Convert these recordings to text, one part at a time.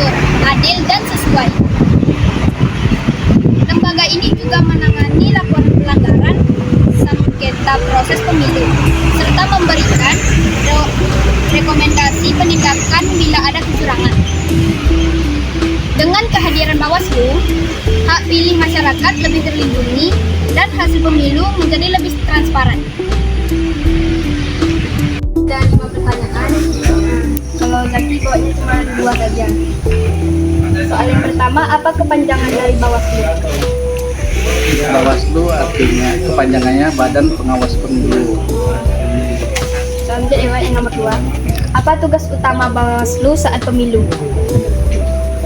terstruktur, adil, dan sesuai. Lembaga ini juga menangani laporan pelanggaran sengketa proses pemilu, serta memberikan rekomendasi penindakan bila ada kecurangan. Dengan kehadiran Bawaslu, hak pilih masyarakat lebih terlindungi dan hasil pemilu menjadi lebih transparan. Dan 5 pertanyaan, kalau Zaki bawanya cuma 2 saja. Soal yang pertama, apa kepanjangan dari Bawaslu? Bawaslu artinya kepanjangannya Badan Pengawas Pemilu. Selanjutnya yang nomor 2, apa tugas utama Bawaslu saat pemilu?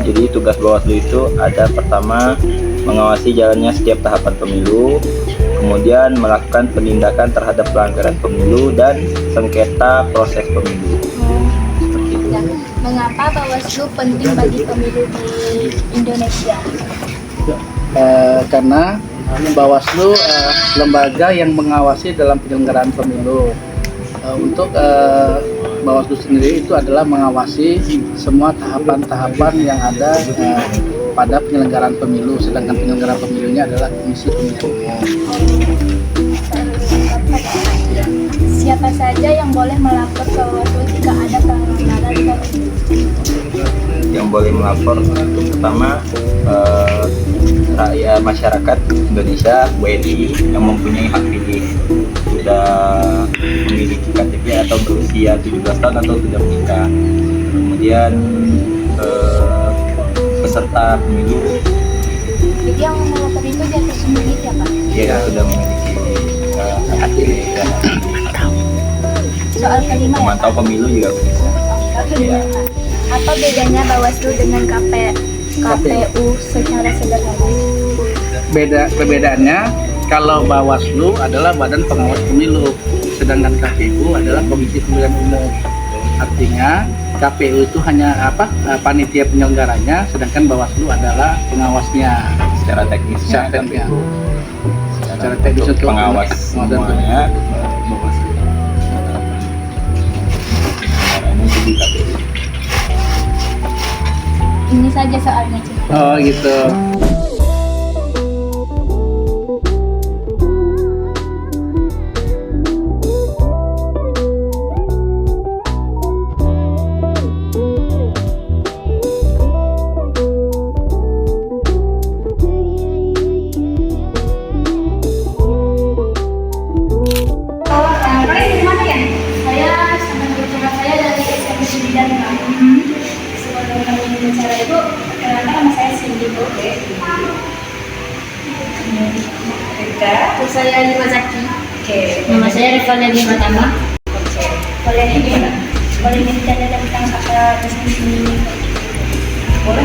Jadi tugas Bawaslu itu ada pertama mengawasi jalannya setiap tahapan pemilu, kemudian melakukan penindakan terhadap pelanggaran pemilu dan sengketa proses pemilu. Seperti itu. Mengapa Bawaslu penting bagi pemilu di Indonesia? Karena Bawaslu lembaga yang mengawasi dalam penyelenggaraan pemilu. Untuk Bawaslu sendiri itu adalah mengawasi semua tahapan-tahapan yang ada pada penyelenggaraan pemilu, sedangkan penyelenggaraan pemilunya adalah Komisi Pemilihan Umum. Siapa saja yang boleh melapor ke Bawaslu jika ada pelanggaran? Yang boleh melapor itu pertama rakyat masyarakat Indonesia WNI yang mempunyai hak pilih, sudah memiliki KTP atau berusia 17 tahun atau sudah menikah. Kemudian peserta pemilu. Jadi yang melapor itu di atas umurnya siapa? Ya, sudah memiliki KTP dan Soal kelima ya, memantau Pak? pemilu juga bisa. Soal kelima, Pak. Apa bedanya Bawaslu dengan KPU secara sederhana? Perbedaannya, kalau Bawaslu adalah Badan Pengawas Pemilu, sedangkan KPU adalah Komisi Pemilihan Umum. Artinya KPU itu hanya panitia penyelenggaranya, sedangkan Bawaslu adalah pengawasnya. Secara teknis, Secara teknis untuk pengawas semuanya. Bawaslu. Caranya jadi KPU. Ini saja soalnya, Cik. Oh gitu. Saya Lima Zaki. Nama saya Rivalnya di Matama. Boleh ditanya tentang bisnis ini? Boleh.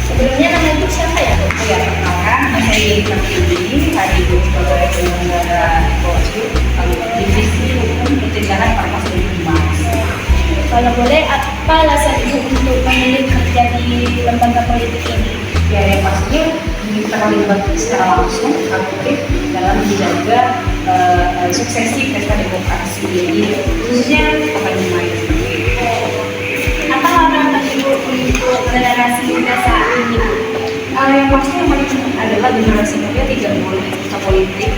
Sebelumnya nama itu siapa ya? Ya, perkenalkan, nama saya Yeni Makyudi, hari ini sebagai penyelenggara Bawaslu, Divisi Hukum Pencegahan Farmasi dan Humas. Kalau boleh, apa alasan Ibu untuk memilih kerja di lembaga politik ini? Ya, yang pastinya kita terlibat secara langsung aktif dalam menjaga suksesi pesta demokrasi, jadi khususnya Panglima. Apa harapan Ibu untuk generasi muda saat ini? Yang pasti yang paling penting adalah generasi muda tidak boleh buta politik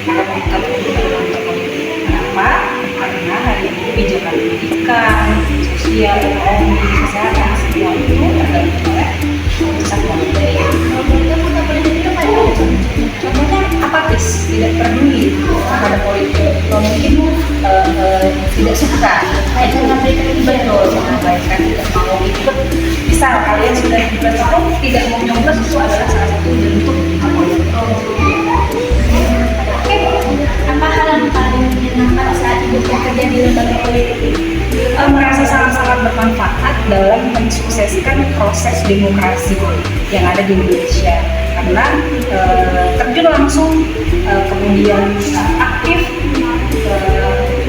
atau buta politik. Kenapa? Karena hari ini kebijakan pendidikan, sosial, ekonomi, kesehatan semua itu tergantung oleh pusat politik. Kalau boleh buta politik itu apa ya? Contohnya apatis, tidak peduli terhadap politik, atau mungkin tidak suka. Kayak mengabaikan Betul, mengabaikan, tidak mau ikut. Misal kalian sudah 17 tahun tidak mau nyoblos, itu adalah salah satu bentuk politik. Oke, apa hal yang paling menyenangkan saat Ibu bekerja di lembaga politik ini? Merasa sangat-sangat bermanfaat dalam mensukseskan proses demokrasi yang ada di Indonesia, karena terjun langsung kemudian aktif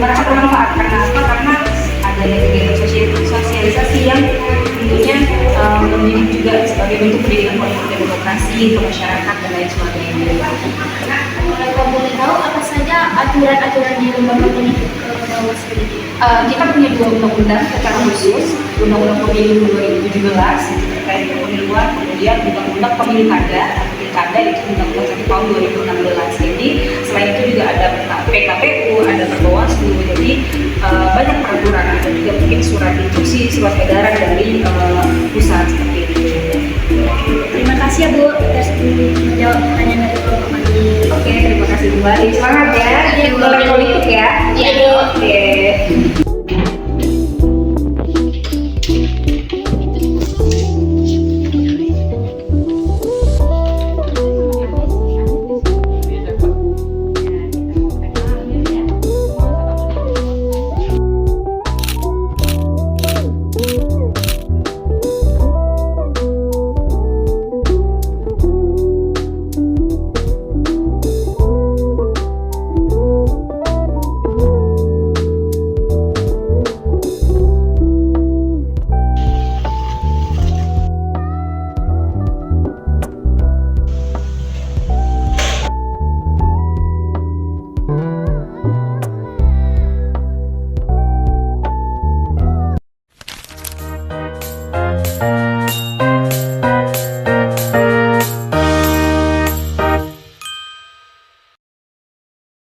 merasa bermanfaat. Karena apa? Karena adanya kegiatan sosialisasi yang tentunya menjadi juga sebagai bentuk pendidikan politik dan demokrasi ke masyarakat dan lain sebagainya. Kalau boleh tahu apa saja aturan-aturan di lembaga politik Bawaslu? Kita punya 2 undang-undang secara khusus, Undang-Undang Pemilu 2017 itu terkait dengan pemiluan, kemudian Undang-Undang Pemilkada itu Undang-Undang 1 tahun 2016. Jadi selain itu juga ada PKPU, ada Bawaslu, jadi banyak peraturan, ada juga mungkin surat instruksi, surat edaran dari pusat seperti itu. Terima kasih ya Bu atas menjawab pertanyaan dari kelompok kami. Oke, terima kasih kembali. Semangat ya, Iya, Bu. mulai politik ya. Iya, Bu. Oke.